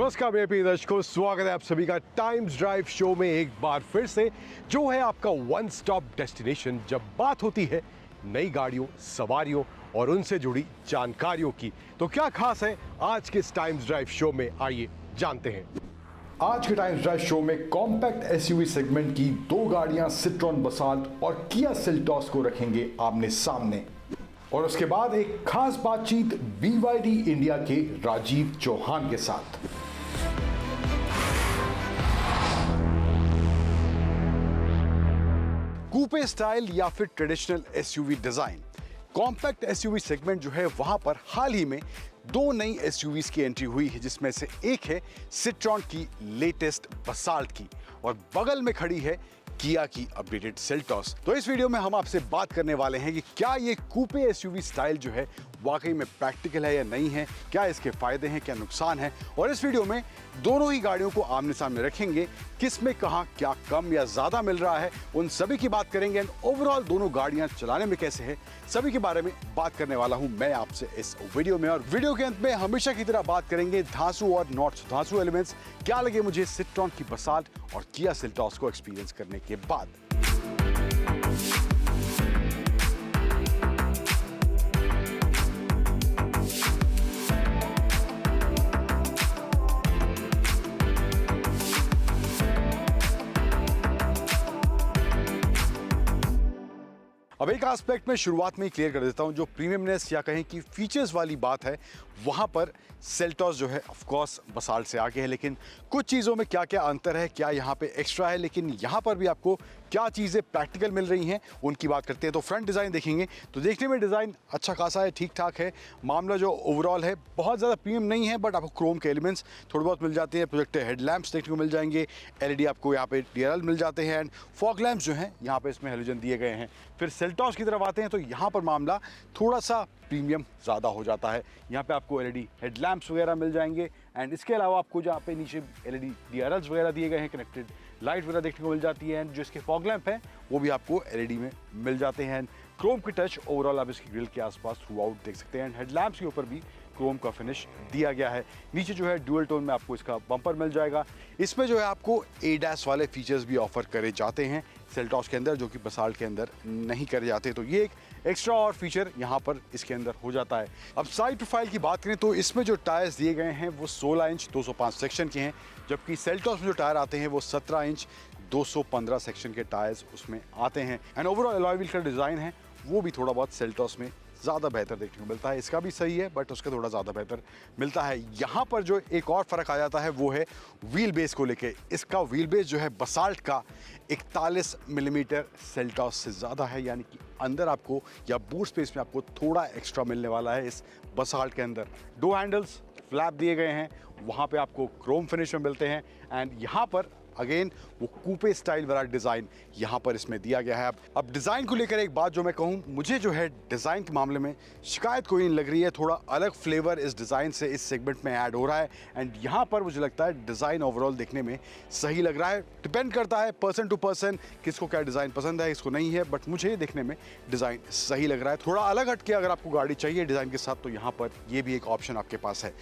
नमस्कार मेरे प्रिय दर्शकों, स्वागत है आप सभी का टाइम्स ड्राइव शो में एक बार फिर से, जो है आपका वन स्टॉप डेस्टिनेशन जब बात होती है नई गाड़ियों, सवारियों और उनसे जुड़ी जानकारियों की। तो क्या खास है आज के इस टाइम्स ड्राइव शो में, आइए जानते हैं। आज के टाइम्स ड्राइव शो में कॉम्पैक्ट एसयूवी सेगमेंट की दो गाड़ियां सिट्रॉन बसाल्ट और किया सेल्टॉस को रखेंगे आमने सामने, और उसके बाद एक खास बातचीत BYD इंडिया के राजीव चौहान के साथ। कूपे स्टाइल या फिर traditional SUV design, compact SUV segment जो है वहां पर हाल ही में दो नई एसयूवीज की एंट्री हुई है, जिसमें से एक है सिट्रॉन की लेटेस्ट बसाल्ट की और बगल में खड़ी है किया की अपडेटेड सेल्टॉस। तो इस वीडियो में हम आपसे बात करने वाले हैं कि क्या ये कूपे एसयूवी स्टाइल जो है वाकई में प्रैक्टिकल है या नहीं है, क्या इसके फायदे हैं, क्या नुकसान है, और इस वीडियो में दोनों ही गाड़ियों को आमने सामने रखेंगे, किस में कहां क्या कम या ज्यादा मिल रहा है, उन सभी की बात करेंगे एंड ओवरऑल दोनों गाड़ियां चलाने में कैसे है, सभी के बारे में बात करने वाला हूं मैं आपसे इस वीडियो में। और वीडियो के अंत में हमेशा की तरह बात करेंगे धांसू और नॉट धांसू एलिमेंट्स क्या लगे मुझे सिट्रॉन की बसाल्ट और किया सेल्टॉस को एक्सपीरियंस करने के बाद। अब एक एस्पेक्ट में शुरुआत में ही क्लियर कर देता हूं, जो प्रीमियमनेस या कहें कि फीचर्स वाली बात है वहां पर सेल्टॉस जो है ऑफ कोर्स बसाल्ट से आगे है, लेकिन कुछ चीज़ों में क्या क्या अंतर है, क्या यहाँ पे एक्स्ट्रा है, लेकिन यहाँ पर भी आपको क्या चीज़ें प्रैक्टिकल मिल रही हैं उनकी बात करते हैं। तो फ्रंट डिज़ाइन देखेंगे तो देखने में डिज़ाइन अच्छा खासा है, ठीक ठाक है। मामला जो ओवरऑल है बहुत ज़्यादा प्रीमियम नहीं है, बट आपको क्रोम के एलिमेंट्स थोड़े बहुत मिल जाते हैं, प्रोजेक्टर हेडलैम्प्स देखने को मिल जाएंगे, LED आपको यहाँ पे DRL मिल जाते हैं एंड फॉग लैम्प्स जो हैं यहाँ पे इसमें हेलोजन दिए गए हैं। फिर सेल्टॉस की तरफ आते हैं तो यहाँ पर मामला थोड़ा सा प्रीमियम ज़्यादा हो जाता है। यहाँ पे आपको LED हेडलैम्प्स वगैरह मिल जाएंगे एंड इसके अलावा आपको जहाँ पे नीचे LED DRLs वगैरह दिए गए हैं, कनेक्टेड लाइट वगैरह देखने को मिल जाती है एंड जो इसके फॉग लैंप हैं वो भी आपको LED में मिल जाते हैं। क्रोम की टच ओवरऑल आप इसकी ग्रिल के आसपास थ्रू आउट देख सकते हैं एंड हेडलैम्प्स के ऊपर भी क्रोम का फिनिश दिया गया है। नीचे जो है ड्यूअल टोन में आपको इसका बम्पर मिल जाएगा। इसमें जो है आपको ADAS वाले फीचर्स भी ऑफर करे जाते हैं सेल्टॉस के अंदर, जो कि बसाल्ट के अंदर नहीं करे जाते, तो ये एक एक्स्ट्रा और फीचर यहाँ पर इसके अंदर हो जाता है। अब साइड प्रोफाइल की बात करें तो इसमें जो टायर्स दिए गए हैं वो 16 इंच 205 सेक्शन के हैं, जबकि सेल्टॉस में जो टायर आते हैं वो 17 इंच 215 सेक्शन के टायर्स उसमें आते हैं एंड ओवरऑल अलॉय व्हील का डिज़ाइन है वो भी थोड़ा बहुत सेल्टॉस में ज़्यादा बेहतर देखने को मिलता है। इसका भी सही है बट उसका थोड़ा ज़्यादा बेहतर मिलता है। यहाँ पर जो एक और फ़र्क आ जाता है वो है व्हील बेस को लेके। इसका व्हील बेस जो है बसाल्ट का 41 मिलीमीटर सेल्टॉस से ज़्यादा है, यानी कि अंदर आपको या बूट स्पेस में आपको थोड़ा एक्स्ट्रा मिलने वाला है इस बसाल्ट के अंदर। दो हैंडल्स फ्लैप दिए गए हैं, वहाँ पे आपको क्रोम फिनिश में मिलते हैं एंड यहाँ पर अगेन वो कूपे स्टाइल वाला डिज़ाइन यहाँ पर इसमें दिया गया है। अब डिज़ाइन को लेकर एक बात जो मैं कहूँ, मुझे जो है डिज़ाइन के मामले में शिकायत कोई नहीं लग रही है। थोड़ा अलग फ्लेवर इस डिज़ाइन से इस सेगमेंट में ऐड हो रहा है एंड यहाँ पर मुझे लगता है डिज़ाइन ओवरऑल देखने में सही लग रहा है। डिपेंड करता है पर्सन टू पर्सन, किसको क्या डिज़ाइन पसंद है, किसको नहीं है, बट मुझे देखने में डिज़ाइन सही लग रहा है। थोड़ा अलग हटके अगर आपको गाड़ी चाहिए डिज़ाइन के साथ तो यहाँ पर ये भी एक ऑप्शन आपके पास है।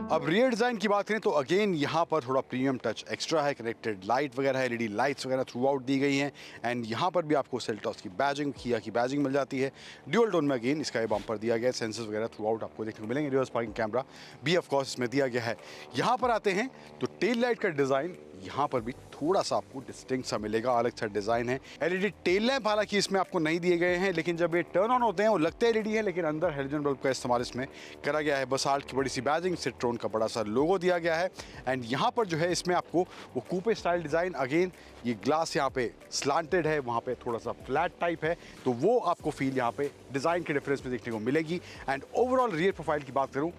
अब रियर डिज़ाइन की बात करें तो अगेन यहाँ पर थोड़ा प्रीमियम टच एक्स्ट्रा है, कनेक्टेड लाइट वगैरह है, LED लाइट्स वगैरह थ्रू आउट दी गई हैं एंड यहाँ पर भी आपको सेल्टॉस की बैजिंग, किया की बैजिंग मिल जाती है। ड्यूअल टोन में अगेन इसका ये बम्पर दिया गया है, सेंसर्स वगैरह थ्रू आउट आपको देखने को मिलेंगे। रिवर्स पार्किंग कैमरा भी ऑफ कोर्स इसमें दिया गया है। यहाँ पर आते हैं तो टेल लाइट का डिज़ाइन यहाँ पर भी थोड़ा सा आपको डिस्टिंक्ट सा मिलेगा, अलग सा डिज़ाइन है। LED टेल लैंप हालांकि इसमें आपको नहीं दिए गए हैं, लेकिन जब ये टर्न ऑन होते हैं वो लगते हैं LED है, लेकिन अंदर हेलोजन बल्ब का इस्तेमाल इसमें करा गया है। बसाल्ट की बड़ी सी बैजिंग, सिट्रॉन का बड़ा सा लोगो दिया गया है एंड यहाँ पर जो है इसमें आपको वो कूपे स्टाइल डिज़ाइन, अगेन ये ग्लास यहाँ पे स्लांटेड है, वहाँ पे थोड़ा सा फ्लैट टाइप है, तो वो आपको फील यहाँ पे डिज़ाइन के डिफरेंस में देखने को मिलेगी। एंड ओवरऑल रियर प्रोफाइल की बात करूँ,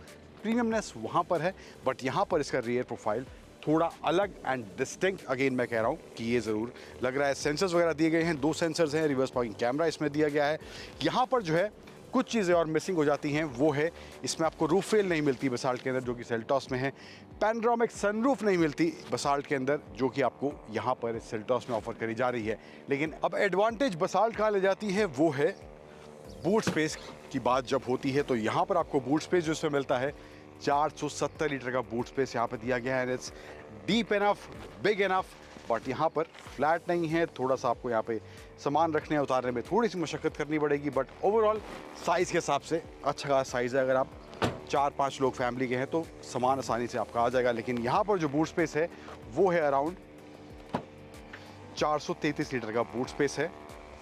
प्रीमियमनेस वहाँ पर है बट यहाँ पर इसका रियर प्रोफाइल थोड़ा अलग एंड डिस्टिंक्ट अगेन मैं कह रहा हूँ कि ये ज़रूर लग रहा है। सेंसर्स वगैरह दिए गए हैं, दो सेंसर्स हैं, रिवर्स पार्किंग कैमरा इसमें दिया गया है। यहाँ पर जो है कुछ चीज़ें और मिसिंग हो जाती हैं, वो है इसमें आपको रूफ रेल नहीं मिलती बसाल्ट के अंदर जो कि सेल्टॉस में है। पैनोरामिक सनरूफ नहीं मिलती बसाल्ट के अंदर जो कि आपको यहाँ पर सेल्टॉस में ऑफर करी जा रही है। लेकिन अब एडवांटेज बसाल्ट कहाँ ले जाती है वो है बूट स्पेस की बात जब होती है तो यहाँ पर आपको बूट स्पेस जो इसमें मिलता है 470 लीटर का बूट स्पेस यहाँ पे दिया गया है and it's deep enough, big enough, but यहाँ पर फ्लैट नहीं है। थोड़ा सा आपको यहाँ पे सामान रखने उतारने में थोड़ी सी मशक्क़त करनी पड़ेगी, बट ओवरऑल साइज़ के हिसाब से अच्छा खासा साइज़ है। अगर आप 4-5 लोग फैमिली के हैं तो सामान आसानी से आपका आ जाएगा। लेकिन यहाँ पर जो बूट स्पेस है वो है अराउंड 433 लीटर का बूट स्पेस है।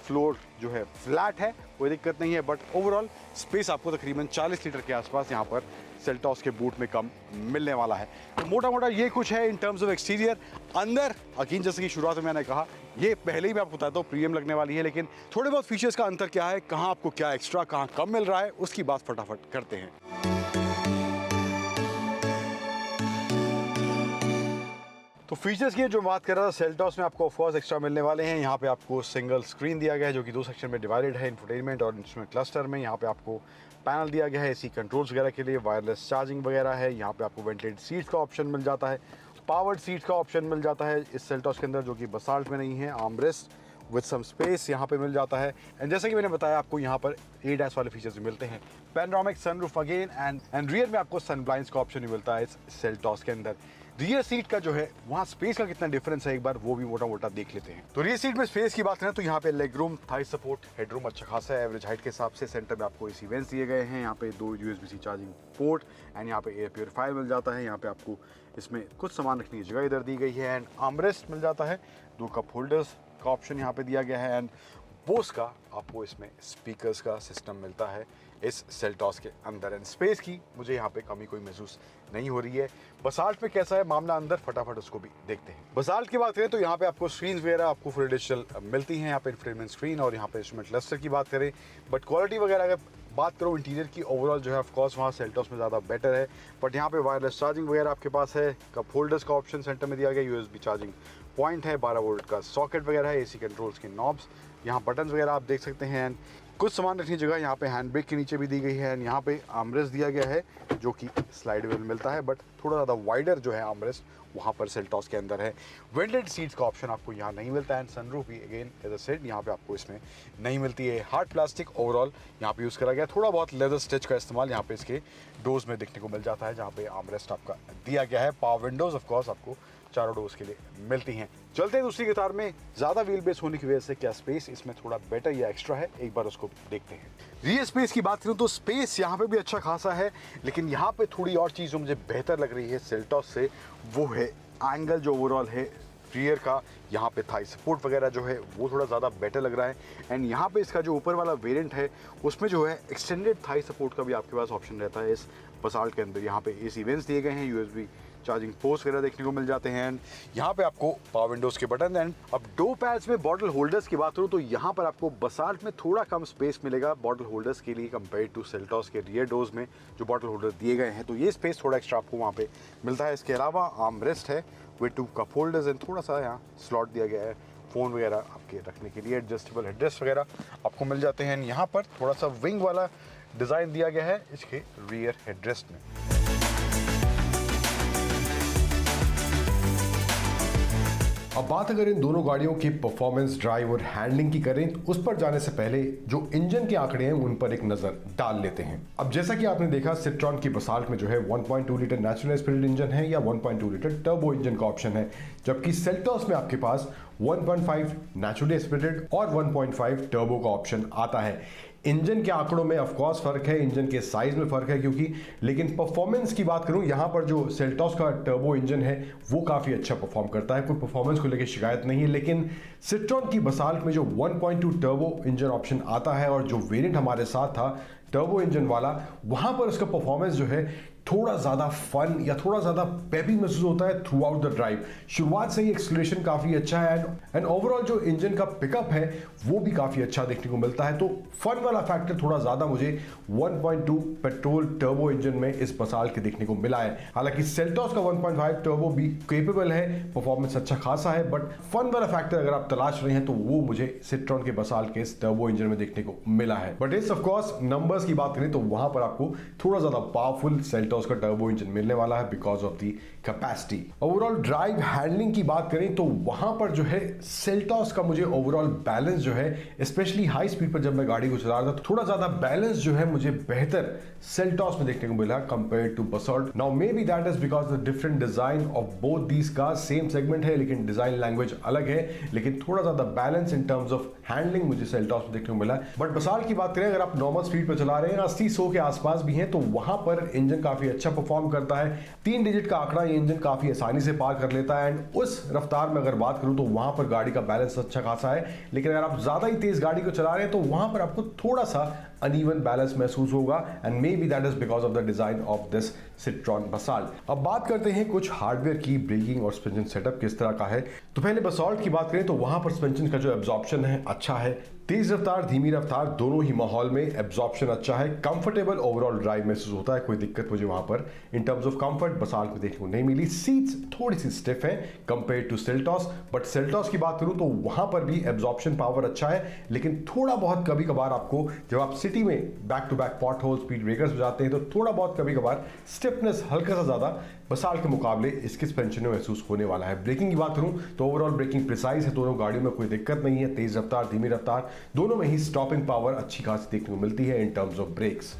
फ्लोर जो है फ्लैट है, कोई दिक्कत नहीं है, बट ओवरऑल स्पेस आपको तकरीबन 40 लीटर के आसपास यहाँ पर सेल्टॉस के बूट में कम मिलने वाला है। तो मोटा मोटा ये कुछ है इन टर्म्स ऑफ एक्सटीरियर। अंदर अकीन जैसे कि शुरुआत में मैंने कहा, ये पहले ही मैं आपको बताता हूँ प्रीमियम लगने वाली है, लेकिन थोड़े बहुत फीचर्स का अंतर क्या है, कहाँ आपको क्या एक्स्ट्रा कहाँ कम मिल रहा है, उसकी बात फटाफट करते हैं। तो फीचर्स की जो बात कर रहा था, सेल्टॉस में आपको ऑफ कोर्स एक्स्ट्रा मिलने वाले हैं। यहाँ पे आपको सिंगल स्क्रीन दिया गया है जो कि 2 सेक्शन में डिवाइडेड है, इंफोटेनमेंट और इंस्ट्रूमेंट क्लस्टर में। यहाँ पे आपको पैनल दिया गया है एसी कंट्रोल्स वगैरह के लिए, वायरलेस चार्जिंग वगैरह है। यहाँ पे आपको वेंटिलेटेड सीट्स का ऑप्शन मिल जाता है, पावर्ड सीट्स का ऑप्शन मिल जाता है इस सेल्टॉस के अंदर, जो कि बसाल्ट में नहीं है। आर्मरेस्ट विद सम स्पेस यहाँ पे मिल जाता है। एंड जैसे कि मैंने बताया, आपको यहाँ पर ADAS वाले फीचर्स भी मिलते हैं, panoramic sunroof again, and rear में आपको सन ब्लाइंड्स का ऑप्शन भी मिलता है इस सेल्टॉस के अंदर। रियर सीट का जो है वहाँ स्पेस का कितना डिफरेंस है, एक बार वो भी मोटा मोटा देख लेते हैं। तो रियर सीट में स्पेस की बात करें तो यहाँ पे leg room, Thai support, headroom अच्छा खासा है एवरेज हाइट के हिसाब से। सेंटर में आपको AC वेंट्स दिए गए हैं, यहाँ पे 2 USB-C चार्जिंग पोर्ट एंड यहाँ पे एयर प्योरीफायर मिल जाता है। यहाँ पे आपको इसमें कुछ सामान रखने की जगह इधर दी गई है एंड आर्मरेस्ट मिल जाता है। 2 कप होल्डर्स का ऑप्शन यहाँ पे दिया गया है एंड बोस का आपको इसमें स्पीकर्स का सिस्टम मिलता है इस सेल्टॉस के अंदर। एंड स्पेस की मुझे यहाँ पे कमी कोई महसूस नहीं हो रही है। बसाल्ट में कैसा है मामला अंदर, फटाफट उसको भी देखते हैं। बसाल्ट की बात करें तो यहाँ पे आपको स्क्रीन वगैरह आपको फुल डिजिटल मिलती हैं। यहाँ पे इंफोटेनमेंट स्क्रीन और यहाँ पे इंस्ट्रूमेंट क्लस्टर की बात करें, बट क्वालिटी वगैरह अगर बात करो इंटीरियर की, ओवरऑल जो है ऑफकोर्स वहाँ सेल्टॉस में ज़्यादा बेटर है। बट यहाँ पे वायरलेस चार्जिंग वगैरह आपके पास है, कप होल्डर्स का ऑप्शन सेंटर में दिया गया, USB चार्जिंग पॉइंट है, 12 वोल्ट का सॉकेट वगैरह है, AC कंट्रोल्स के नॉब्स, यहाँ बटन्स वगैरह आप देख सकते हैं। एंड कुछ सामान रखने की जगह यहाँ पे हैंड ब्रेक के नीचे भी दी गई है एंड यहाँ पे आर्मरेस्ट दिया गया है जो कि स्लाइडेबल मिलता है, बट थोड़ा ज़्यादा वाइडर जो है आर्मरेस्ट वहाँ पर सेल्टॉस के अंदर है। वेंटेड सीट्स का ऑप्शन आपको यहाँ नहीं मिलता है एंड सनरूफ भी अगेन एज अ सेड यहाँ पे आपको इसमें नहीं मिलती है। हार्ड प्लास्टिक ओवरऑल यहाँ पे यूज़ करा गया, थोड़ा बहुत लेदर स्टिच का इस्तेमाल यहाँ पे इसके डोर्स में देखने को मिल जाता है, जहाँ पे आर्मरेस्ट आपका दिया गया है। पावर विंडोज़ ऑफकोर्स आपको चारों डोर्स के लिए मिलती हैं। चलते हैं दूसरी कतार में, ज़्यादा व्हील बेस होने की वजह से क्या स्पेस इसमें थोड़ा बेटर या एक्स्ट्रा है, एक बार उसको देखते हैं। रियर स्पेस की बात करूं तो स्पेस यहाँ पे भी अच्छा खासा है, लेकिन यहाँ पे थोड़ी और चीज़ जो मुझे बेहतर लग रही है सेल्टॉस से, वो है एंगल जो ओवरऑल है रियर का। यहाँ पे थाई सपोर्ट वगैरह जो है वो थोड़ा ज़्यादा बेटर लग रहा है एंड यहाँ पे इसका जो ऊपर वाला वेरिएंट है उसमें जो है एक्सटेंडेड थाई सपोर्ट का भी आपके पास ऑप्शन रहता है इस बसाल्ट के अंदर। यहाँ पे AC वेंट्स दिए गए हैं, USB चार्जिंग पोस्ट वगैरह देखने को मिल जाते हैं एंड यहाँ पे आपको पावर विंडोज़ के बटन। एंड अब डो पैड्स में बॉटल होल्डर्स की बात करूँ तो यहाँ पर आपको बसाल्ट में थोड़ा कम स्पेस मिलेगा बॉटल होल्डर्स के लिए कंपेयर टू सेल्टॉस के रियर डोर्स में जो बॉटल होल्डर दिए गए हैं, तो ये स्पेस थोड़ा एक्स्ट्रा आपको वहाँ पे मिलता है। इसके अलावा आर्मरेस्ट है विद 2 कप होल्डर्स एंड थोड़ा सा यहाँ स्लॉट दिया गया है फ़ोन वगैरह आपके रखने के लिए, एडजस्टेबल हेडरेस्ट वगैरह आपको मिल जाते हैं। यहाँ पर थोड़ा सा विंग वाला डिज़ाइन दिया गया है इसके रियर हेडरेस्ट में। अब बात अगर इन दोनों गाड़ियों की परफॉर्मेंस, ड्राइव और हैंडलिंग की करें, उस पर जाने से पहले जो इंजन के आंकड़े हैं उन पर एक नजर डाल लेते हैं। अब जैसा कि आपने देखा, सिट्रॉन की बसाल्ट में जो है 1.2 लीटर नेचुरल एस्पिरेटेड इंजन है या 1.2 लीटर टर्बो इंजन का ऑप्शन है, जबकि सेल्टॉस में आपके पास 1.5 नेचुरली एस्पिरेटेड और 1.5 टर्बो का ऑप्शन आता है। इंजन के आंकड़ों में ऑफकोर्स फर्क है, इंजन के साइज में फर्क है क्योंकि, लेकिन परफॉर्मेंस की बात करूं, यहां पर जो सेल्टॉस का टर्बो इंजन है वो काफी अच्छा परफॉर्म करता है, कोई परफॉर्मेंस को लेकर शिकायत नहीं है। लेकिन सिट्रॉन की बसाल्ट में जो 1.2 टर्बो इंजन ऑप्शन आता है और जो वेरिएंट हमारे साथ था टर्बो इंजन वाला, वहां पर उसका परफॉर्मेंस जो है थोड़ा ज़्यादा फन या थोड़ा ज़्यादा पेपी महसूस होता है थ्रू आउट द ड्राइव। शुरुआत से ही एक्सलेरेशन काफ़ी अच्छा है एंड ओवरऑल जो इंजन का पिकअप है वो भी काफ़ी अच्छा देखने को मिलता है। तो फन वाला फैक्टर थोड़ा ज़्यादा मुझे 1.2 पेट्रोल टर्बो इंजन में इस बसाल्ट के देखने को मिला है। हालांकि सेल्टॉस का 1.5 टर्बो भी केपेबल है, परफॉर्मेंस अच्छा खासा है, बट फन वाला फैक्टर अगर आप तलाश रहे हैं तो वो मुझे सिट्रॉन के बसाल्ट के इस टर्बो इंजन में देखने को मिला है। बट इस ऑफकोर्स नंबर्स की बात करें तो वहां पर आपको थोड़ा ज़्यादा पावरफुल सेल्टॉस सेल्टॉस का टर्बो इंजन मिलने वाला है because of the capacity. Overall drive handling की बात करें तो वहां पर जो है सेल्टॉस का मुझे ओवरऑल बैलेंस जो है, स्पेशली हाई स्पीड पर जब मैं गाड़ी को चला रहा था, थोड़ा ज्यादा बैलेंस जो है मुझे बेहतर सेल्टॉस में देखने को मिला compare to Basalt. Now maybe that is because the different design of both these cars, same segment है लेकिन डिजाइन लैंग्वेज अलग है, लेकिन थोड़ा ज्यादा balance in terms of handling मुझे सेल्टॉस में देखने को मिला। बट बसाल्ट की बात करें, अगर आप नॉर्मल स्पीड पर चला रहे हैं 80-100 के आसपास भी हैं, तो वहां पर इंजन काफी अच्छा परफॉर्म करता है। 3 डिजिट का आंकड़ा ये इंजन काफी आसानी से पार कर लेता है एंड उस रफ्तार में अगर बात करूं तो वहां पर गाड़ी का बैलेंस अच्छा खासा है। लेकिन अगर आप ज्यादा ही तेज गाड़ी को चला रहे हैं तो वहां पर आपको थोड़ा सा अनइवन बैलेंस महसूस होगा and may be that is because of the design of this citron basalt. अब बात करते हैं कुछ हार्डवेयर की, ब्रेकिंग और सस्पेंशन सेटअप किस तरह का है। तो पहले बसाल्ट की बात करें तो वहां पर सस्पेंशन का जो एब्जॉर्प्शन है अच्छा है, तेज रफ्तार धीमी रफ्तार दोनों ही माहौल में एब्जॉर्प्शन अच्छा है, कंफर्टेबल ओवरऑल ड्राइव महसूस होता है, कोई दिक्कत मुझे वहां पर in terms of comfort Basalt को देखने को नहीं मिली। सीट्स थोड़ी सी स्टिफ है compare to Seltos, but Seltos की बात करूं तो वहां पर भी एब्जॉर्प्शन पावर अच्छा है, लेकिन थोड़ा बहुत कभी कभार आपको जब आप सिटी में back to back pothole speed breakers हो जाते हैं तो थोड़ा बहुत कभी कभार स्टिफनेस हल्का सा ज्यादा बसाल्ट के मुकाबले इसके सस्पेंशन में महसूस होने वाला है। ब्रेकिंग की बात करूं तो ओवरऑल ब्रेकिंग प्रिसाइज है, दोनों गाड़ियों में कोई दिक्कत नहीं है, तेज रफ्तार धीमी रफ्तार दोनों में ही स्टॉपिंग पावर अच्छी खासी देखने को मिलती है इन टर्म्स ऑफ ब्रेक्स।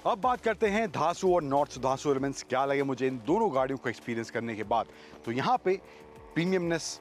अब बात करते हैं धासु और नॉट धासु एलिमेंट्स क्या लगे मुझे इन दोनों गाड़ियों को एक्सपीरियंस करने के बाद। तो यहाँ पे premiumness,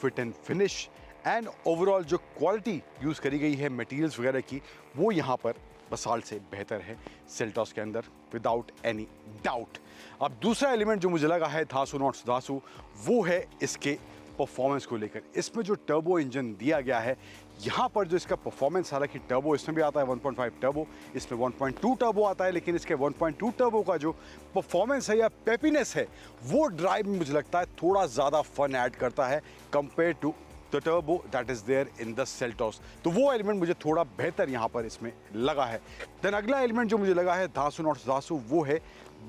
fit and finish and overall जो क्वालिटी यूज़ करी गई है मटेरियल्स वगैरह की, वो यहाँ पर बसाल्ट से बेहतर है सेल्टॉस के अंदर विदाउट एनी डाउट। अब दूसरा एलिमेंट जो मुझे लगा है धासु नॉट धासु, वो है इसके परफॉर्मेंस को लेकर। इसमें जो टर्बो इंजन दिया गया है, यहाँ पर जो इसका परफॉर्मेंस, हालांकि टर्बो इसमें भी आता है 1.5 टर्बो, इसमें 1.2 टर्बो आता है, लेकिन इसके 1.2 टर्बो का जो परफॉर्मेंस है या पेपीनेस है, वो ड्राइव में मुझे लगता है थोड़ा ज़्यादा फन ऐड करता है compare to the turbo that is there in the Seltos. तो वो एलिमेंट मुझे थोड़ा बेहतर यहाँ पर इसमें लगा है। देन अगला एलिमेंट जो मुझे लगा है धासु नॉट धासु, वो है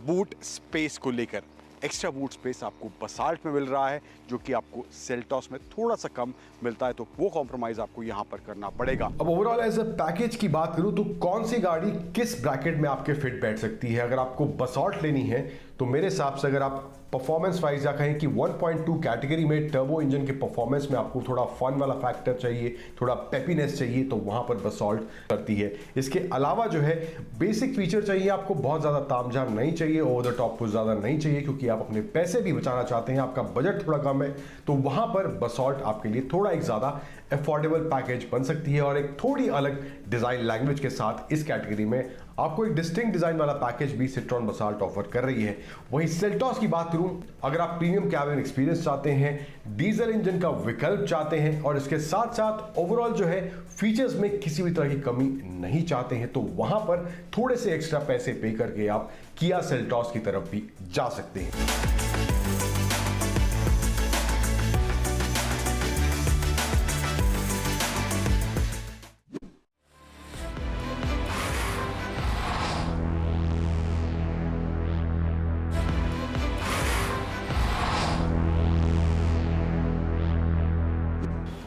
बूट स्पेस को लेकर। एक्स्ट्रा बूट स्पेस आपको बसाल्ट में मिल रहा है जो कि आपको सेल्टॉस में थोड़ा सा कम मिलता है, तो वो कॉम्प्रोमाइज आपको यहाँ पर करना पड़ेगा। अब ओवरऑल एज अ पैकेज की बात करूं तो कौन सी गाड़ी किस ब्रैकेट में आपके फिट बैठ सकती है। अगर आपको बसाल्ट लेनी है तो मेरे हिसाब से अगर आप परफॉर्मेंस वाइज या कहें कि 1.2 कैटेगरी में टर्बो इंजन के परफॉर्मेंस में आपको थोड़ा फन वाला फैक्टर चाहिए, थोड़ा पेपीनेस चाहिए, तो वहां पर बसाल्ट करती है। इसके अलावा जो है बेसिक फीचर चाहिए आपको, बहुत ज्यादा तामझाम नहीं चाहिए, ओवर द टॉप कुछ ज्यादा नहीं चाहिए, क्योंकि आप अपने पैसे भी बचाना चाहते हैं, आपका बजट थोड़ा कम है, तो वहां पर बसाल्ट आपके लिए थोड़ा एक ज्यादा अफोर्डेबल पैकेज बन सकती है। और एक थोड़ी अलग डिजाइन लैंग्वेज के साथ इस कैटेगरी में आपको एक डिस्टिंक्ट डिजाइन वाला पैकेज भी सिट्रॉन बसाल्ट ऑफर कर रही है। वहीं सेल्टॉस की बात करूं, अगर आप प्रीमियम कैबिन एक्सपीरियंस चाहते हैं, डीजल इंजन का विकल्प चाहते हैं और इसके साथ साथ ओवरऑल जो है फीचर्स में किसी भी तरह की कमी नहीं चाहते हैं, तो वहां पर थोड़े से एक्स्ट्रा पैसे पे करके आप किया सेल्टॉस की तरफ भी जा सकते हैं।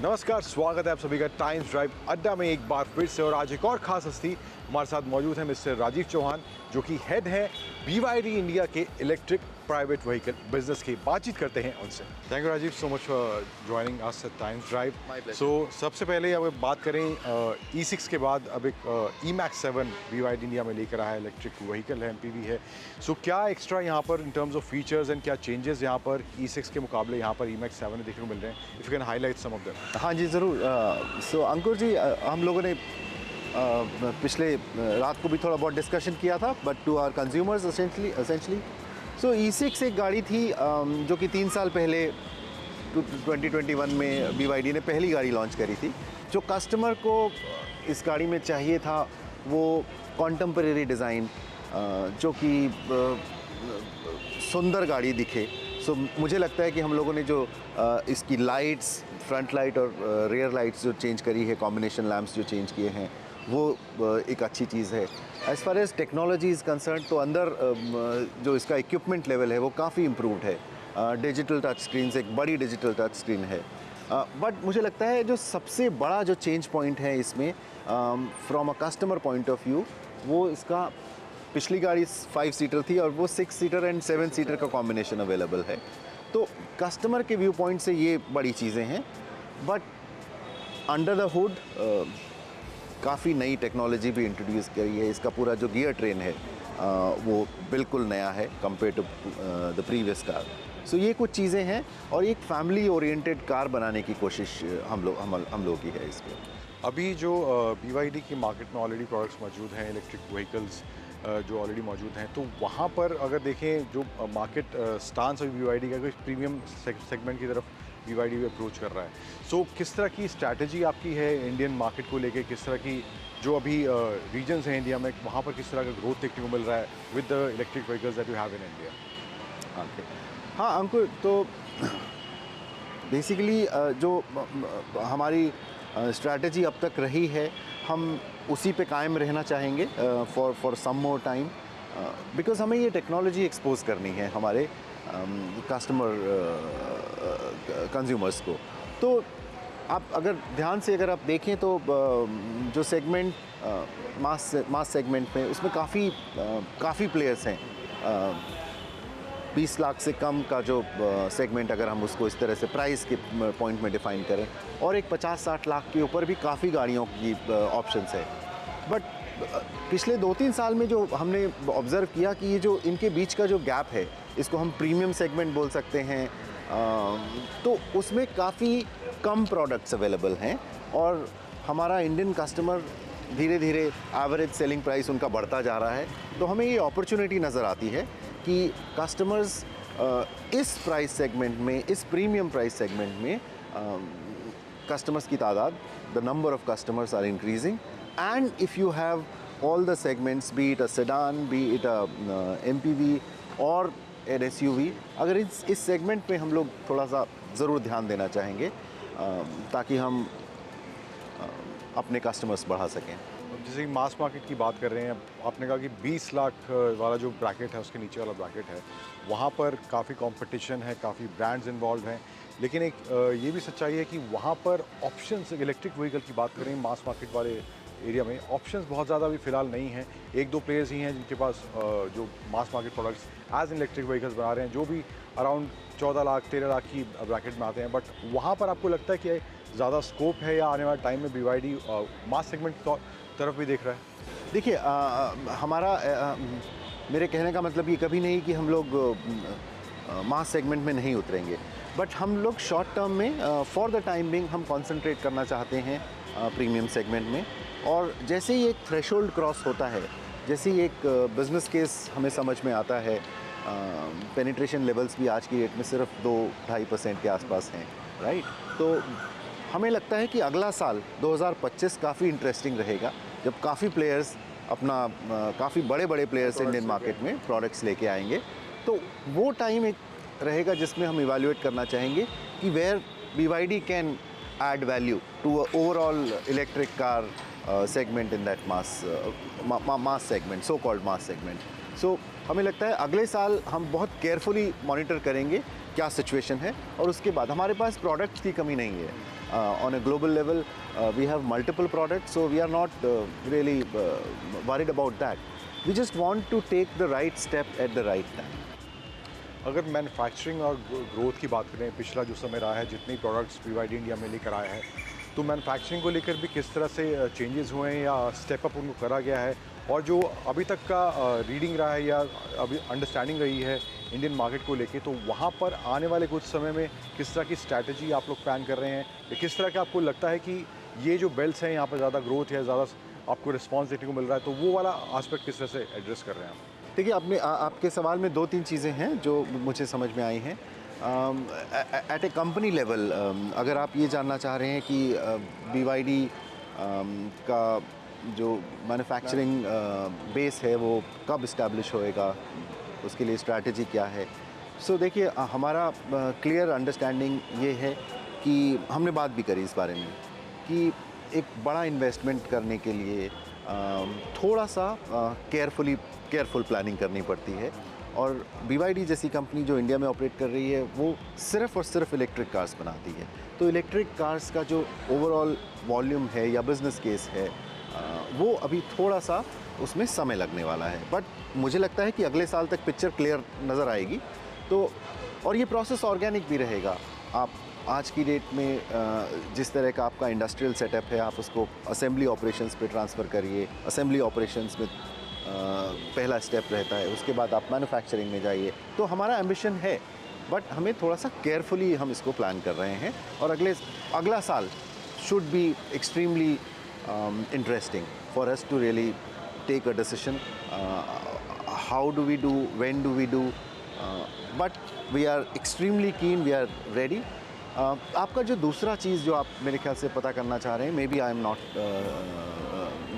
नमस्कार, स्वागत है आप सभी का टाइम्स ड्राइव अड्डा में एक बार फिर से। और आज एक और खास हस्ती हमारे साथ मौजूद है, मिस्टर राजीव चौहान, जो कि हेड है BYD इंडिया के इलेक्ट्रिक प्राइवेट व्हीकल बिजनेस की। बातचीत करते हैं उनसे। Thank you Rajiv so much for joining us at Times Drive. So सबसे पहले अगर बात करें E6 के बाद अब एक E-MAX 7 BYD इंडिया में लेकर आया है, इलेक्ट्रिक व्हीकल है, MPV है। सो क्या एक्स्ट्रा यहाँ पर in terms of features and क्या चेंजेस यहाँ पर E6 के मुकाबले यहाँ पर E-MAX 7 में देखने को मिल रहे हैं? If you can highlight some of them. हाँ जी, ज़रूर। सो अंकुर जी, हम लोगों ने पिछले रात को भी थोड़ा बहुत डिस्कशन किया था, but to our consumers essentially so E6 एक गाड़ी थी जो कि 3 साल पहले 2021 में BYD ने पहली गाड़ी लॉन्च करी थी। जो कस्टमर को इस गाड़ी में चाहिए था वो कॉन्टेम्परेरी डिज़ाइन, जो कि सुंदर गाड़ी दिखे। सो मुझे लगता है कि हम लोगों ने जो इसकी लाइट्स, फ्रंट लाइट और रियर लाइट्स जो चेंज करी है, कॉम्बिनेशन लैम्प्स जो चेंज किए हैं, वो एक अच्छी चीज़ है। As far as technology is concerned, तो अंदर जो इसका इक्विपमेंट लेवल है वो काफ़ी इम्प्रूव्ड है। डिजिटल टच स्क्रीन, एक बड़ी डिजिटल टच स्क्रीन है। बट मुझे लगता है जो सबसे बड़ा जो चेंज पॉइंट है इसमें from a customer point of view, वो इसका पिछली गाड़ी 5 सीटर थी और वो 6 सीटर एंड 7 सीटर का कॉम्बिनेशन अवेलेबल है। तो कस्टमर के व्यू पॉइंट से ये बड़ी चीज़ें हैं, बट अंडर द हुड काफ़ी नई टेक्नोलॉजी भी इंट्रोड्यूस करी है। इसका पूरा जो गियर ट्रेन है वो बिल्कुल नया है compare to the previous car. So ये कुछ चीज़ें हैं और एक फैमिली ओरिएंटेड कार बनाने की कोशिश हम लोगों की है इसमें। अभी जो BYD की मार्केट में ऑलरेडी प्रोडक्ट्स मौजूद हैं, इलेक्ट्रिक व्हीकल्स जो ऑलरेडी मौजूद हैं, तो वहाँ पर अगर देखें जो मार्केट स्टांस अभी BYD का प्रीमियम सेगमेंट की तरफ BYD भी अप्रोच कर रहा है। सो किस तरह की स्ट्रैटेजी आपकी है इंडियन मार्केट को लेके, किस तरह की जो अभी रीजन्स हैं इंडिया में वहाँ पर किस तरह का ग्रोथ देखने को मिल रहा है with the electric vehicles that you have in India? हाँ अंकुर, तो बेसिकली जो हमारी स्ट्रैटेजी अब तक रही है, हम उसी पे कायम रहना चाहेंगे for some more time, because हमें ये टेक्नोलॉजी एक्सपोज करनी है हमारे कस्टमर कंज्यूमर्स को। तो आप अगर ध्यान से अगर आप देखें तो जो सेगमेंट मास सेगमेंट में, उसमें काफ़ी प्लेयर्स हैं। 20 लाख से कम का जो सेगमेंट, अगर हम उसको इस तरह से प्राइस के पॉइंट में डिफ़ाइन करें, और एक 50-60 लाख के ऊपर भी काफ़ी गाड़ियों की ऑप्शंस है। बट पिछले 2-3 साल में जो हमने ऑब्ज़र्व किया कि ये जो इनके बीच का जो गैप है, इसको हम प्रीमियम सेगमेंट बोल सकते हैं, तो उसमें काफ़ी कम प्रोडक्ट्स अवेलेबल हैं और हमारा इंडियन कस्टमर धीरे धीरे एवरेज सेलिंग प्राइस उनका बढ़ता जा रहा है। तो हमें ये अपॉर्चुनिटी नज़र आती है कि कस्टमर्स इस प्राइस सेगमेंट में, इस प्रीमियम प्राइस सेगमेंट में कस्टमर्स की तादाद, the number of customers are increasing, and if you have all the segments, be it a sedan, be it a MPV और एन SUV, अगर इस सेगमेंट में हम लोग थोड़ा सा ज़रूर ध्यान देना चाहेंगे ताकि हम अपने कस्टमर्स बढ़ा सकें। जैसे कि मास मार्केट की बात कर रहे हैं, आपने कहा कि 20 लाख वाला जो ब्रैकेट है, उसके नीचे वाला ब्रैकेट है, वहाँ पर काफ़ी कंपटीशन है, काफ़ी ब्रांड्स इन्वॉल्व हैं, लेकिन एक ये भी सच्चाई है कि वहाँ पर ऑप्शंस, इलेक्ट्रिक व्हीकल की बात करें मास मार्केट वाले एरिया में, ऑप्शंस बहुत ज़्यादा अभी फ़िलहाल नहीं हैं। 1-2 प्लेयर्स ही हैं जिनके पास जो mass market products as electric vehicles बना रहे हैं, जो भी अराउंड 14 लाख 13 लाख की ब्रैकेट में आते हैं। बट वहाँ पर आपको लगता है कि ज़्यादा स्कोप है या आने वाले टाइम में BYD मास सेगमेंट की तरफ भी देख रहा है? देखिए, मेरे कहने का मतलब ये कभी नहीं कि हम लोग मास सेगमेंट में नहीं उतरेंगे, बट हम लोग शॉर्ट टर्म में फॉर द टाइम बिंग हम कंसंट्रेट करना चाहते हैं प्रीमियम सेगमेंट में। और जैसे ही एक थ्रेशोल्ड क्रॉस होता है, जैसे ही एक बिज़नेस केस हमें समझ में आता है, पेनिट्रेशन लेवल्स भी आज की डेट में सिर्फ 2-2.5% के आसपास हैं, राइट? तो हमें लगता है कि अगला साल 2025 काफ़ी इंटरेस्टिंग रहेगा, जब काफ़ी प्लेयर्स अपना काफ़ी बड़े प्लेयर्स इंडियन मार्केट में प्रोडक्ट्स लेके आएंगे। तो वो टाइम एक रहेगा जिसमें हम इवैल्यूएट करना चाहेंगे कि where BYD can add value to a overall electric car segment in that mass segment, so called mass segment. So हमें लगता है अगले साल हम बहुत केयरफुली मॉनिटर करेंगे क्या सिचुएशन है, और उसके बाद हमारे पास प्रोडक्ट्स की कमी नहीं है। On a global level we have multiple products, so we are not really worried about that. We just want to take the right step at the right time. अगर मैन्युफैक्चरिंग और ग्रोथ की बात करें, पिछला जो समय रहा है, जितनी प्रोडक्ट्स BYD इंडिया में लेकर आया है, तो मैन्युफैक्चरिंग को लेकर भी किस तरह से चेंजेस हुए हैं या स्टेप अप उनको करा गया है, और जो अभी तक का रीडिंग रहा है या अभी अंडरस्टैंडिंग रही है इंडियन मार्केट को लेके, तो वहाँ पर आने वाले कुछ समय में किस तरह की स्ट्रैटेजी आप लोग प्लान कर रहे हैं, या किस तरह का आपको लगता है कि ये जो बेल्ट्स हैं यहाँ पर ज़्यादा ग्रोथ या ज़्यादा आपको रिस्पॉन्स देखने को मिल रहा है, तो वो वाला आस्पेक्ट किस तरह से एड्रेस कर रहे हैं आप? देखिए, आपके सवाल में 2-3 चीज़ें हैं जो मुझे समझ में आई हैं। एट ए कंपनी लेवल अगर आप ये जानना चाह रहे हैं कि BYD का जो मैन्युफैक्चरिंग बेस है वो कब इस्टेब्लिश होएगा, उसके लिए स्ट्रैटेजी क्या है। सो देखिए, हमारा क्लियर अंडरस्टैंडिंग ये है कि हमने बात भी करी इस बारे में कि एक बड़ा इन्वेस्टमेंट करने के लिए थोड़ा सा केयरफुल प्लानिंग करनी पड़ती है, और BYD जैसी कंपनी जो इंडिया में ऑपरेट कर रही है वो सिर्फ़ और सिर्फ इलेक्ट्रिक कार्स बनाती है। तो इलेक्ट्रिक कार्स का जो ओवरऑल वॉल्यूम है या बिज़नेस केस है वो अभी थोड़ा सा उसमें समय लगने वाला है, बट मुझे लगता है कि अगले साल तक पिक्चर क्लियर नज़र आएगी। तो और ये प्रोसेस ऑर्गेनिक भी रहेगा। आप आज की डेट में जिस तरह का आपका इंडस्ट्रियल सेटअप है, आप उसको असेंबली ऑपरेशंस पे ट्रांसफ़र करिए। असेंबली ऑपरेशंस में पहला स्टेप रहता है, उसके बाद आप मैन्युफैक्चरिंग में जाइए। तो हमारा एम्बिशन है, बट हमें थोड़ा सा केयरफुली हम इसको प्लान कर रहे हैं और अगला साल should be extremely interesting for us to really take a decision. How do we do, when do we do, but we are extremely keen, we are ready. आपका जो दूसरा चीज़ जो आप मेरे ख्याल से पता करना चाह रहे हैं,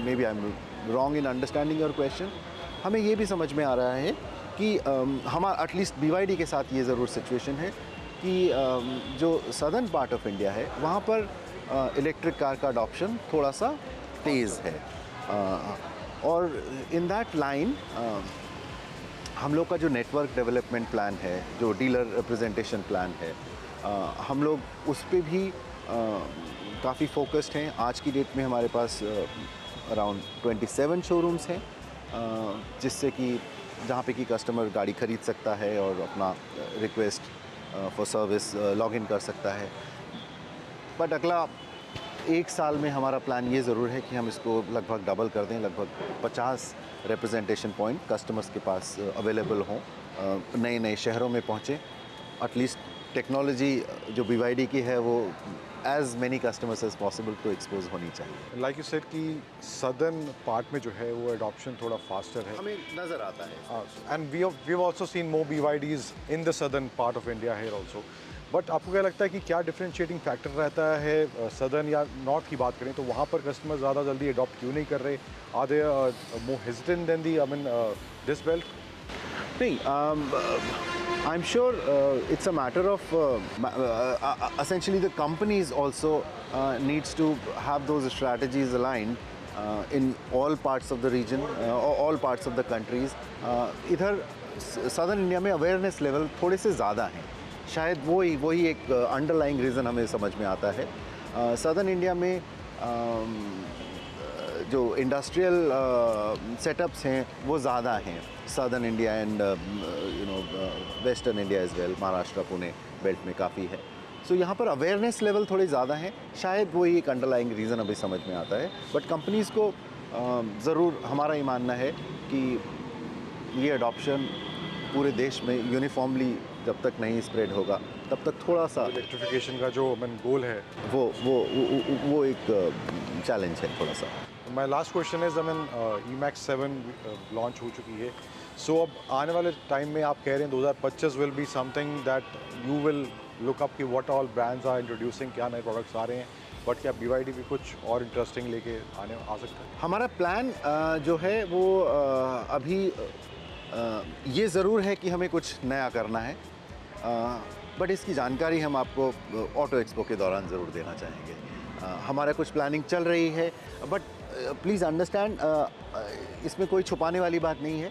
maybe I'm wrong in understanding your question. हमें ये भी समझ में आ रहा है कि हमारा एटलीस्ट BYD के साथ ये ज़रूर सिचुएशन है कि जो सदर्न पार्ट ऑफ इंडिया है वहाँ पर इलेक्ट्रिक कार का अडॉप्शन थोड़ा सा तेज़ है और इन दैट लाइन हम लोग का जो नेटवर्क डेवलपमेंट प्लान है, जो डीलर रिप्रेजेंटेशन प्लान है, हम लोग उस पे भी काफ़ी फोकस्ड हैं। आज की डेट में हमारे पास अराउंड 27 शोरूम्स हैं जिससे कि जहाँ पे कि कस्टमर गाड़ी ख़रीद सकता है और अपना रिक्वेस्ट फॉर सर्विस लॉगिन कर सकता है। बट अगला 1 साल में हमारा प्लान ये ज़रूर है कि हम इसको लगभग डबल कर दें, लगभग 50 रिप्रेजेंटेशन पॉइंट कस्टमर्स के पास अवेलेबल हों, नए नए शहरों में पहुँचें। एटलीस्ट टेक्नोलॉजी जो BYD की है वो as many customers as possible तो एक्सपोज होनी चाहिए। लाइक यू सेड कि सदर्न पार्ट में जो है वो एडॉप्शन थोड़ा फास्टर है, हमें नज़र आता है। And we have also seen more BYDs in the southern part of India here also. But आपको क्या लगता है कि क्या डिफरेंशिएटिंग फैक्टर रहता है सदर्न या नॉर्थ की बात करें तो वहाँ पर कस्टमर ज़्यादा जल्दी अडॉप्ट क्यों नहीं कर रहे? Are they more hesitant than the this belt? नहीं, I'm sure it's a matter of essentially the companies also needs to have those strategies aligned in all parts of the region or all parts of the countries. इधर southern India में awareness level थोड़े से ज़्यादा हैं, शायद वही एक underlying reason हमें समझ में आता है। सदर्न इंडिया में जो इंडस्ट्रियल सेटअप्स हैं वो ज़्यादा हैं, southern India and western India as well, Maharashtra Pune belt में काफ़ी है। सो यहाँ पर अवेयरनेस लेवल थोड़े ज़्यादा हैं, शायद वही एक अंडरलाइंग रीज़न अभी समझ में आता है। बट कंपनीज़ को ज़रूर हमारा ये मानना है कि ये अडॉप्शन पूरे देश में यूनिफॉर्मली जब तक नहीं स्प्रेड होगा तब तक थोड़ा सा इलेक्ट्रिफिकेशन का जो गोल है वो एक चैलेंज है थोड़ा सा। My last question is E-Max 7 launch हो चुकी है, सो अब आने वाले टाइम में आप कह रहे हैं 2025 will be something that you will look up कि what all brands are introducing, क्या नए प्रोडक्ट्स आ रहे हैं, बट क्या BYD भी कुछ और इंटरेस्टिंग लेके आ सकता है? हमारा प्लान जो है वो अभी ये ज़रूर है कि हमें कुछ नया करना है, बट इसकी जानकारी हम आपको ऑटो एक्सपो के दौरान ज़रूर देना चाहेंगे। हमारा कुछ प्लानिंग चल रही है, बट प्लीज़ अंडरस्टैंड इसमें कोई छुपाने वाली बात नहीं है,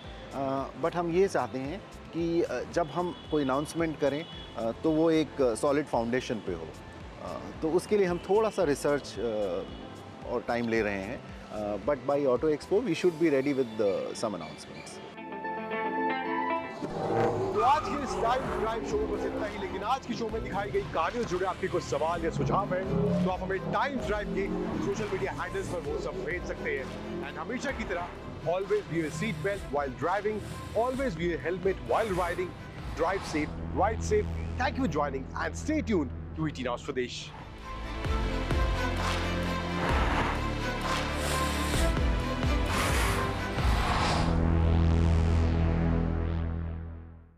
बट हम ये चाहते हैं कि जब हम कोई अनाउंसमेंट करें तो वो एक सॉलिड फाउंडेशन पे हो, तो उसके लिए हम थोड़ा सा रिसर्च और टाइम ले रहे हैं, but by Auto Expo we should be ready with some announcements. तो आज के इस लाइव ड्राइव शो में बस इतना ही, लेकिन आज की शो में दिखाई गई कहानियों से जुड़े आपके कुछ सवाल या सुझाव हैं तो आप हमें टाइम्स ड्राइव के सोशल मीडिया हैंडल्स पर वो सब भेज सकते हैं। एंड हमेशा की तरह always wear seat belt while driving, always wear helmet while riding, drive safe, ride safe. Thank you for joining and stay tuned to ET Now Swadesh।